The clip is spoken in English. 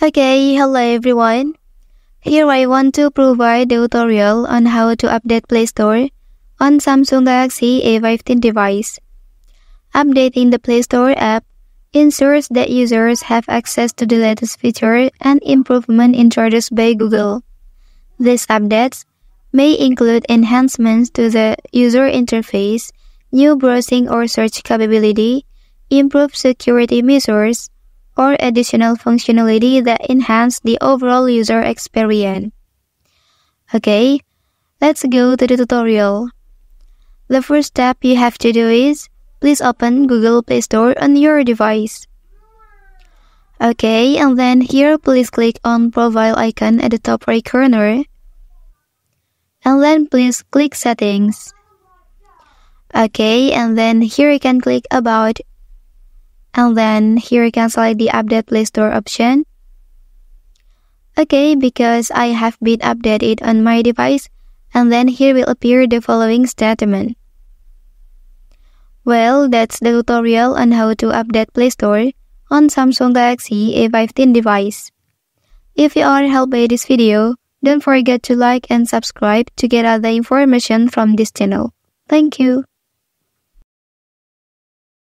Okay, hello everyone. Here I want to provide a tutorial on how to update Play Store on Samsung Galaxy A15 device. Updating the Play Store app ensures that users have access to the latest feature and improvement introduced by Google. These updates may include enhancements to the user interface, new browsing or search capability, improved security measures, or additional functionality that enhance the overall user experience. Okay, let's go to the tutorial. The first step you have to do is, please open Google Play Store on your device. Okay, and then here please click on Profile icon at the top right corner. And then please click Settings. Okay, and then here you can click About. And then here you can select the Update Play Store option. Okay, because I have been updated on my device, and then here will appear the following statement. Well, that's the tutorial on how to update Play Store on Samsung Galaxy A15 device. If you are helped by this video, don't forget to like and subscribe to get other information from this channel. Thank you.